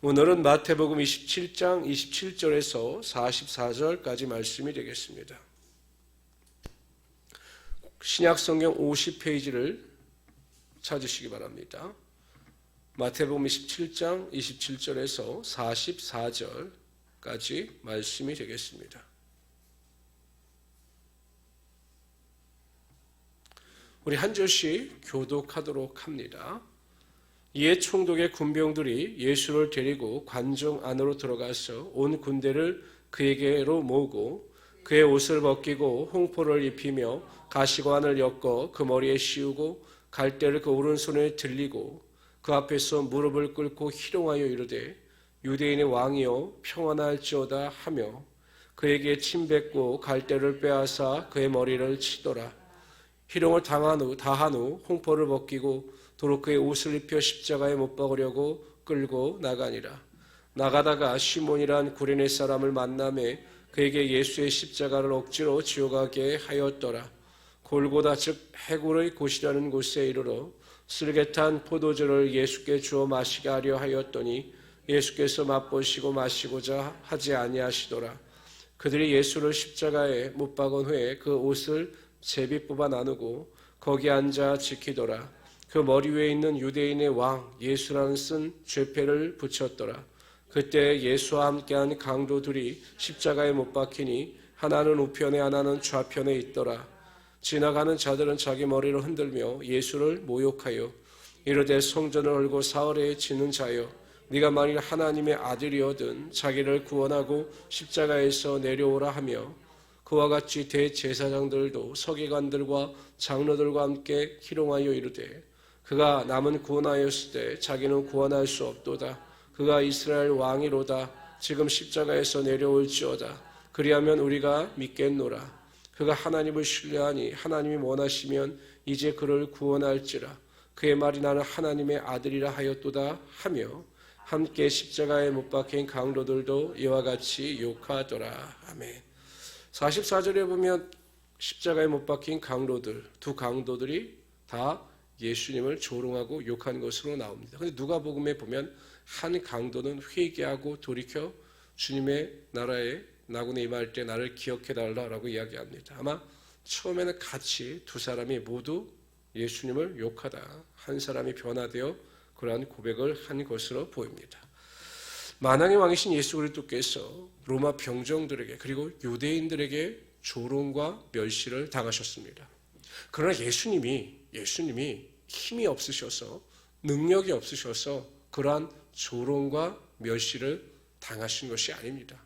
오늘은 마태복음 27장 27절에서 44절까지 말씀이 되겠습니다. 신약성경 50페이지를 찾으시기 바랍니다. 마태복음 27장 27절에서 44절까지 말씀이 되겠습니다. 우리 한 절씩 교독하도록 합니다. 이에 총독의 군병들이 예수를 데리고 관중 안으로 들어가서 온 군대를 그에게로 모으고 그의 옷을 벗기고 홍포를 입히며 가시관을 엮어 그 머리에 씌우고 갈대를 그 오른손에 들리고 그 앞에서 무릎을 꿇고 희롱하여 이르되 유대인의 왕이여 평안할지어다 하며 그에게 침 뱉고 갈대를 빼앗아 그의 머리를 치더라. 희롱을 다한 후 홍포를 벗기고 도로 그의 옷을 입혀 십자가에 못 박으려고 끌고 나가니라. 나가다가 시몬이란 구레네 사람을 만나매 그에게 예수의 십자가를 억지로 지어가게 하였더라. 골고다 즉 해골의 곳이라는 곳에 이르러 쓸개탄 포도주를 예수께 주어 마시게 하려 하였더니 예수께서 맛보시고 마시고자 하지 아니하시더라. 그들이 예수를 십자가에 못 박은 후에 그 옷을 제비 뽑아 나누고 거기 앉아 지키더라. 그 머리 위에 있는 유대인의 왕 예수라는 쓴 죄패를 붙였더라. 그때 예수와 함께한 강도들이 십자가에 못 박히니 하나는 우편에 하나는 좌편에 있더라. 지나가는 자들은 자기 머리를 흔들며 예수를 모욕하여 이르되 성전을 헐고 사흘에 지는 자여 네가 만일 하나님의 아들이거든 자기를 구원하고 십자가에서 내려오라 하며 그와 같이 대제사장들도 서기관들과 장로들과 함께 희롱하여 이르되 그가 남은 구원하였을 때 자기는 구원할 수 없도다. 그가 이스라엘 왕이로다. 지금 십자가에서 내려올지어다. 그리하면 우리가 믿겠노라. 그가 하나님을 신뢰하니 하나님이 원하시면 이제 그를 구원할지라. 그의 말이 나는 하나님의 아들이라 하였도다 하며 함께 십자가에 못 박힌 강도들도 이와 같이 욕하더라. 아멘. 44절에 보면 십자가에 못 박힌 강도들, 두 강도들이 다 예수님을 조롱하고 욕한 것으로 나옵니다. 그런데 누가복음에 보면 한 강도는 회개하고 돌이켜 주님의 나라에 나군에 임할 때 나를 기억해달라고 이야기합니다. 아마 처음에는 같이 두 사람이 모두 예수님을 욕하다 한 사람이 변화되어 그러한 고백을 한 것으로 보입니다. 만왕의 왕이신 예수 그리스도께서 로마 병정들에게 그리고 유대인들에게 조롱과 멸시를 당하셨습니다. 그러나 예수님이 힘이 없으셔서 능력이 없으셔서 그러한 조롱과 멸시를 당하신 것이 아닙니다.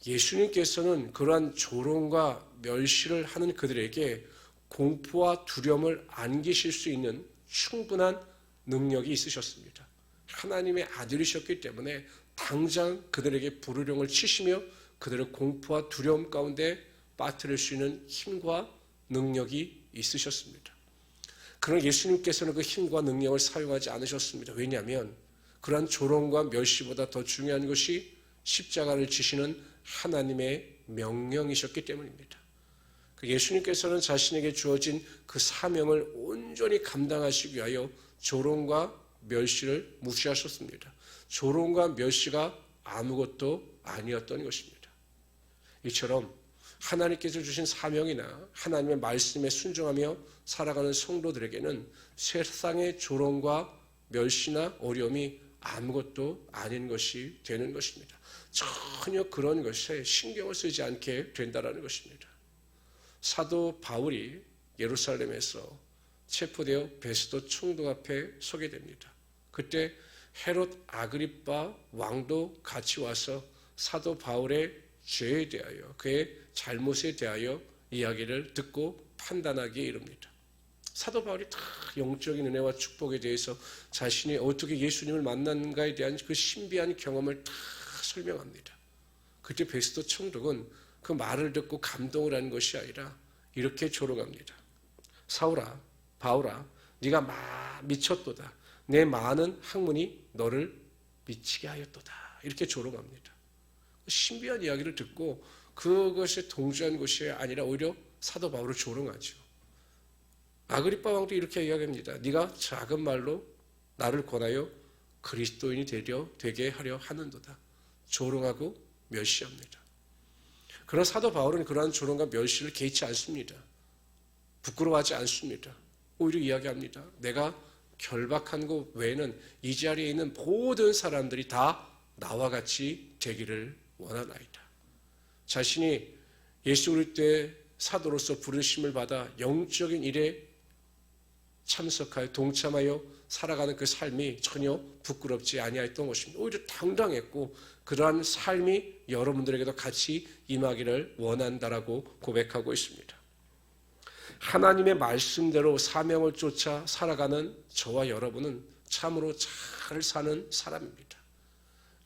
예수님께서는 그러한 조롱과 멸시를 하는 그들에게 공포와 두려움을 안기실 수 있는 충분한 능력이 있으셨습니다. 하나님의 아들이셨기 때문에 당장 그들에게 불의령을 치시며 그들의 공포와 두려움 가운데 빠뜨릴 수 있는 힘과 능력이 있으셨습니다. 그러나 예수님께서는 그 힘과 능력을 사용하지 않으셨습니다. 왜냐하면 그러한 조롱과 멸시보다 더 중요한 것이 십자가를 지시는 하나님의 명령이셨기 때문입니다. 예수님께서는 자신에게 주어진 그 사명을 온전히 감당하시기 위하여 조롱과 멸시를 무시하셨습니다. 조롱과 멸시가 아무것도 아니었던 것입니다. 이처럼 하나님께서 주신 사명이나 하나님의 말씀에 순종하며 살아가는 성도들에게는 세상의 조롱과 멸시나 어려움이 아무것도 아닌 것이 되는 것입니다. 전혀 그런 것에 신경을 쓰지 않게 된다는 것입니다. 사도 바울이 예루살렘에서 체포되어 베스도 총독 앞에 서게 됩니다. 그때 헤롯 아그리빠 왕도 같이 와서 사도 바울의 죄에 대하여 그의 잘못에 대하여 이야기를 듣고 판단하기에 이릅니다. 사도 바울이 다 영적인 은혜와 축복에 대해서 자신이 어떻게 예수님을 만났는가에 대한 그 신비한 경험을 다 설명합니다. 그때 베스도 총독은 그 말을 듣고 감동을 하는 것이 아니라 이렇게 조롱합니다. 사울아, 바울아, 네가 미쳤도다. 내 많은 학문이 너를 미치게 하였도다. 이렇게 조롱합니다. 신비한 이야기를 듣고 그것에 동조한 것이 아니라 오히려 사도 바울을 조롱하죠. 아그리빠 왕도 이렇게 이야기합니다. 네가 작은 말로 나를 권하여 그리스도인이 되게 하려 하는도다. 조롱하고 멸시합니다. 그러나 사도 바울은 그러한 조롱과 멸시를 개의치 않습니다. 부끄러워하지 않습니다. 오히려 이야기합니다. 내가 결박한 것 외에는 이 자리에 있는 모든 사람들이 다 나와 같이 되기를 원하나이다. 자신이 예수 그리스도의 사도로서 부르심을 받아 영적인 일에 참석하여 동참하여 살아가는 그 삶이 전혀 부끄럽지 아니하였던 것입니다. 오히려 당당했고 그러한 삶이 여러분들에게도 같이 임하기를 원한다라고 고백하고 있습니다. 하나님의 말씀대로 사명을 쫓아 살아가는 저와 여러분은 참으로 잘 사는 사람입니다.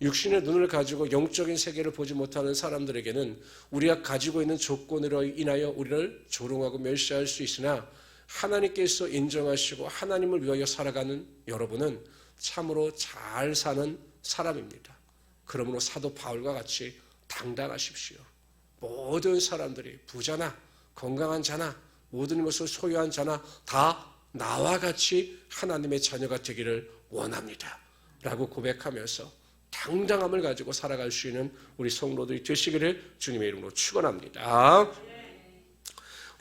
육신의 눈을 가지고 영적인 세계를 보지 못하는 사람들에게는 우리가 가지고 있는 조건으로 인하여 우리를 조롱하고 멸시할 수 있으나 하나님께서 인정하시고 하나님을 위하여 살아가는 여러분은 참으로 잘 사는 사람입니다. 그러므로 사도 바울과 같이 당당하십시오. 모든 사람들이 부자나 건강한 자나 모든 것을 소유한 자나 다 나와 같이 하나님의 자녀가 되기를 원합니다. 라고 고백하면서 당당함을 가지고 살아갈 수 있는 우리 성도들이 되시기를 주님의 이름으로 축원합니다.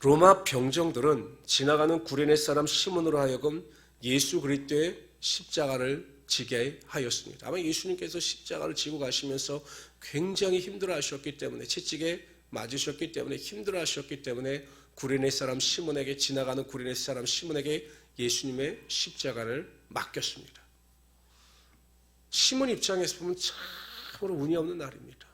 로마 병정들은 지나가는 구레네 사람 시몬으로 하여금 예수 그리스도의 십자가를 지게 하였습니다. 아마 예수님께서 십자가를 지고 가시면서 굉장히 힘들어하셨기 때문에 채찍에 맞으셨기 때문에 힘들어하셨기 때문에 구레네 사람 시몬에게 지나가는 구레네 사람 시몬에게 예수님의 십자가를 맡겼습니다. 시몬 입장에서 보면 참으로 운이 없는 날입니다.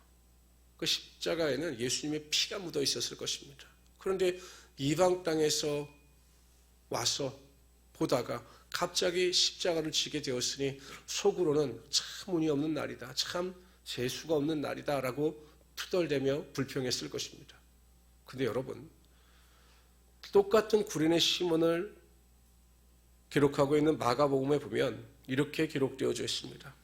그 십자가에는 예수님의 피가 묻어 있었을 것입니다. 그런데 이방 땅에서 와서 보다가 갑자기 십자가를 지게 되었으니 속으로는 참 운이 없는 날이다. 참 재수가 없는 날이다. 라고 투덜대며 불평했을 것입니다. 근데 여러분, 똑같은 구레네 시몬을 기록하고 있는 마가복음에 보면 이렇게 기록되어져 있습니다.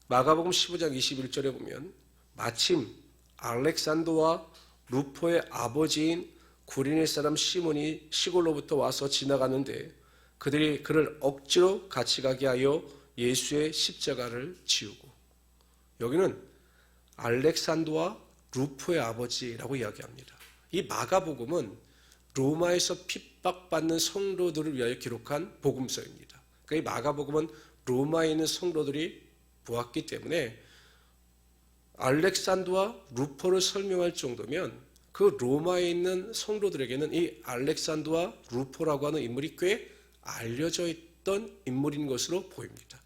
마가복음 15장 21절에 보면 마침 알렉산더와 루포의 아버지인 구레네 사람 시몬이 시골로부터 와서 지나가는데 그들이 그를 억지로 같이 가게 하여 예수의 십자가를 지우고, 여기는 알렉산더와 루포의 아버지라고 이야기합니다. 이 마가복음은 로마에서 핍박받는 성도들을 위하여 기록한 복음서입니다. 그러니까 이 마가복음은 로마에 있는 성도들이 보았기 때문에 알렉산더와 루포를 설명할 정도면 그 로마에 있는 성도들에게는 이 알렉산더와 루포라고 하는 인물이 꽤 알려져 있던 인물인 것으로 보입니다.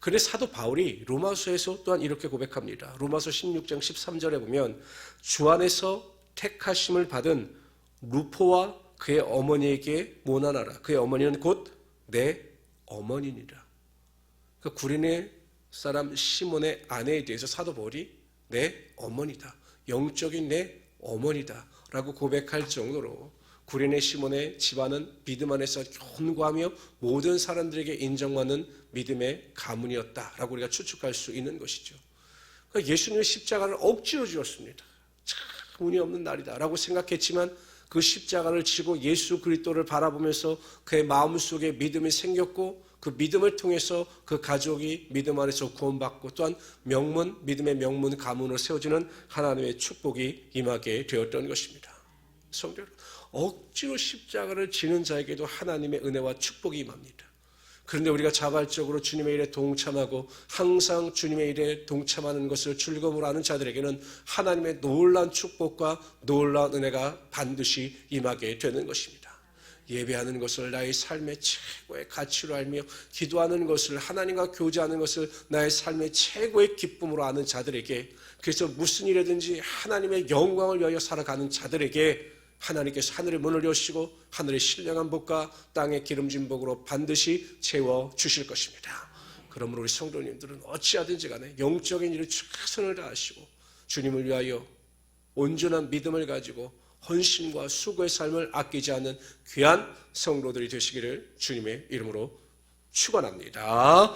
그런데 사도 바울이 로마서에서 또한 이렇게 고백합니다. 로마서 16장 13절에 보면 주 안에서 택하심을 받은 루포와 그의 어머니에게 모난하라. 그의 어머니는 곧 내 어머니니라. 그러니까 구레네 사람 시몬의 아내에 대해서 사도 바울이 내 어머니다. 영적인 내 어머니다. 라고 고백할 정도로 구레네 시몬의 집안은 믿음 안에서 견고하며 모든 사람들에게 인정받는 믿음의 가문이었다라고 우리가 추측할 수 있는 것이죠. 그러니까 예수님의 십자가를 억지로 지었습니다. 참 운이 없는 날이다라고 생각했지만 그 십자가를 지고 예수 그리스도를 바라보면서 그의 마음속에 믿음이 생겼고 그 믿음을 통해서 그 가족이 믿음 안에서 구원받고 또한 믿음의 명문 가문으로 세워지는 하나님의 축복이 임하게 되었던 것입니다. 성도 여러분, 억지로 십자가를 지는 자에게도 하나님의 은혜와 축복이 임합니다. 그런데 우리가 자발적으로 주님의 일에 동참하고 항상 주님의 일에 동참하는 것을 즐거움으로 하는 자들에게는 하나님의 놀라운 축복과 놀라운 은혜가 반드시 임하게 되는 것입니다. 예배하는 것을 나의 삶의 최고의 가치로 알며 기도하는 것을 하나님과 교제하는 것을 나의 삶의 최고의 기쁨으로 아는 자들에게, 그래서 무슨 일이든지 하나님의 영광을 위하여 살아가는 자들에게 하나님께서 하늘의 문을 여시고 하늘의 신령한 복과 땅의 기름진 복으로 반드시 채워주실 것입니다. 그러므로 우리 성도님들은 어찌하든지 간에 영적인 일을 최선을 다하시고 주님을 위하여 온전한 믿음을 가지고 헌신과 수고의 삶을 아끼지 않는 귀한 성도들이 되시기를 주님의 이름으로 축원합니다.